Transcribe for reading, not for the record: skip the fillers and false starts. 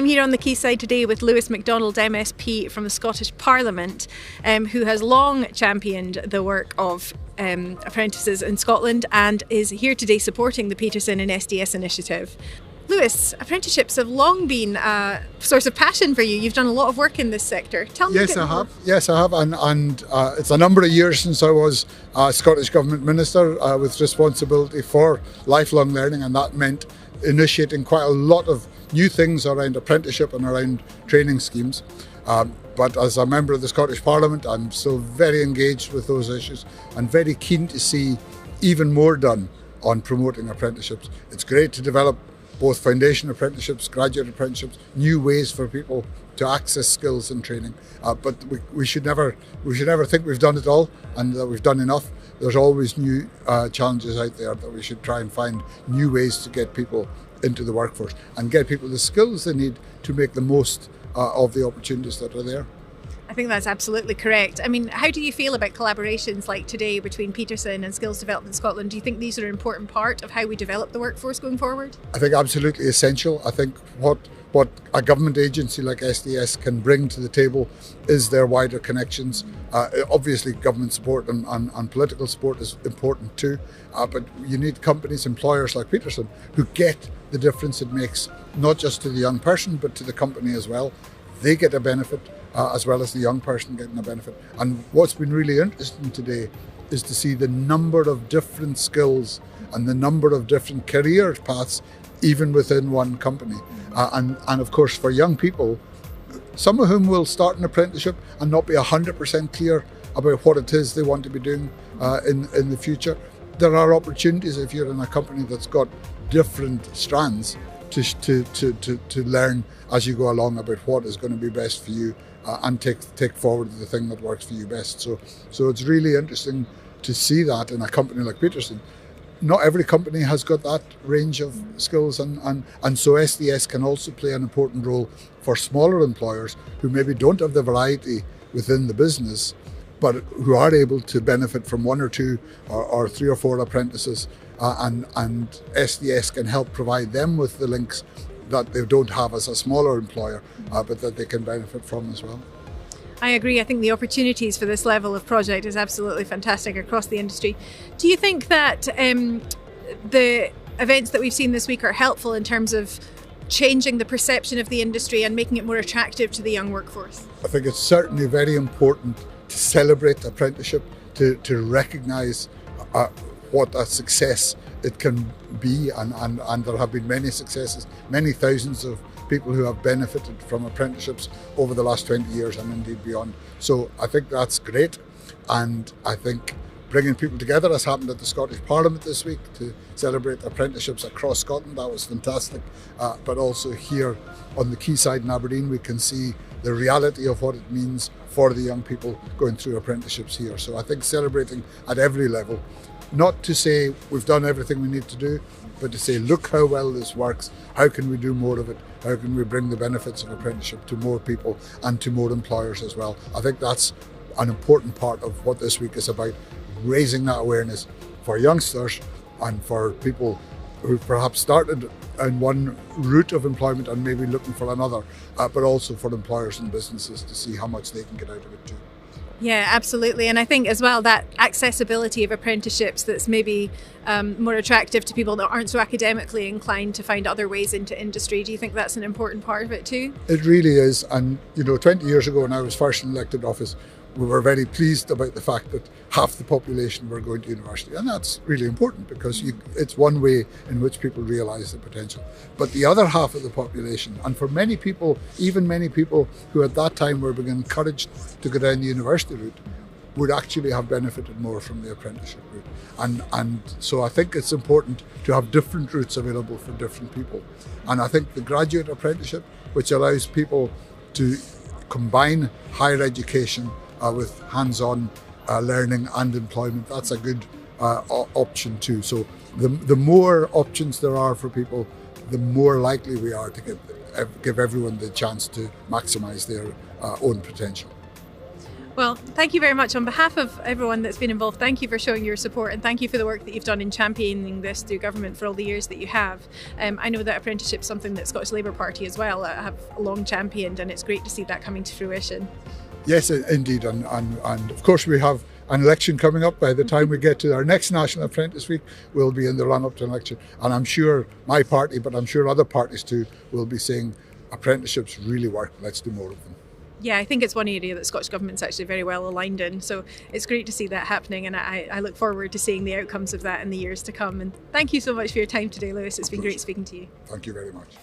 I'm here on the Quayside today with Lewis Macdonald, MSP from the Scottish Parliament, who has long championed the work of apprentices in Scotland and is here today supporting the Peterson and SDS initiative. Lewis, apprenticeships have long been a source of passion for you. You've done a lot of work in this sector. Tell me a bit more. Yes, I have. And it's a number of years since I was a Scottish Government Minister with responsibility for lifelong learning, and that meant initiating quite a lot of new things around apprenticeship and around training schemes. But as a member of the Scottish Parliament, I'm still very engaged with those issues and very keen to see even more done on promoting apprenticeships. It's great to develop both foundation apprenticeships, graduate apprenticeships, new ways for people to access skills and training. But we should never think we've done it all and that we've done enough. There's always new challenges out there that we should try and find new ways to get people into the workforce and get people the skills they need to make the most of the opportunities that are there. I think that's absolutely correct. I mean, how do you feel about collaborations like today between Peterson and Skills Development Scotland? Do you think these are an important part of how we develop the workforce going forward? I think absolutely essential. I think what a government agency like SDS can bring to the table is their wider connections. Obviously government support and political support is important too, but you need companies, employers like Peterson who get the difference it makes, not just to the young person but to the company as well. They get a benefit as well as the young person getting a benefit. And what's been really interesting today is to see the number of different skills and the number of different career paths even within one company. And of course for young people, some of whom will start an apprenticeship and not be 100% clear about what it is they want to be doing in the future. There are opportunities if you're in a company that's got different strands to learn as you go along about what is going to be best for you and take forward the thing that works for you best. So it's really interesting to see that in a company like Peterson. Not every company has got that range of skills and so SDS can also play an important role for smaller employers who maybe don't have the variety within the business but who are able to benefit from one or two or three or four apprentices and SDS can help provide them with the links that they don't have as a smaller employer but that they can benefit from as well. I agree. I think the opportunities for this level of project is absolutely fantastic across the industry. Do you think that the events that we've seen this week are helpful in terms of changing the perception of the industry and making it more attractive to the young workforce? I think it's certainly very important to celebrate apprenticeship, to recognise what a success it can be, and there have been many successes, many thousands of people who have benefited from apprenticeships over the last 20 years and indeed beyond. So I think that's great, and I think bringing people together, as happened at the Scottish Parliament this week to celebrate apprenticeships across Scotland, that was fantastic. But also here on the Quayside in Aberdeen, we can see the reality of what it means for the young people going through apprenticeships here. So I think celebrating at every level, not to say we've done everything we need to do, but to say, look how well this works, how can we do more of it, how can we bring the benefits of apprenticeship to more people and to more employers as well. I think that's an important part of what this week is about, raising that awareness for youngsters and for people who perhaps started in one route of employment and maybe looking for another, but also for employers and businesses to see how much they can get out of it too. Yeah, absolutely. And I think as well that accessibility of apprenticeships that's maybe more attractive to people that aren't so academically inclined to find other ways into industry. Do you think that's an important part of it too? It really is. And 20 years ago when I was first in elected office, we were very pleased about the fact that half the population were going to university. And that's really important because it's one way in which people realise the potential. But the other half of the population, and for many people, even many people who at that time were being encouraged to go down the university route, would actually have benefited more from the apprenticeship route. And so I think it's important to have different routes available for different people. And I think the graduate apprenticeship, which allows people to combine higher education with hands-on learning and employment, that's a good option too. So the more options there are for people, the more likely we are to give everyone the chance to maximise their own potential. Well, thank you very much. On behalf of everyone that's been involved, thank you for showing your support and thank you for the work that you've done in championing this through government for all the years that you have. I know that apprenticeship is something that Scottish Labour Party as well have long championed, and it's great to see that coming to fruition. Yes, indeed, and of course we have an election coming up. By the time we get to our next National Apprentice Week, we'll be in the run-up to an election, and I'm sure my party, but I'm sure other parties too, will be saying apprenticeships really work, let's do more of them. Yeah, I think it's one area that Scottish Government's actually very well aligned in, so it's great to see that happening, and I look forward to seeing the outcomes of that in the years to come. And thank you so much for your time today, Lewis. It's been great speaking to you. Thank you very much.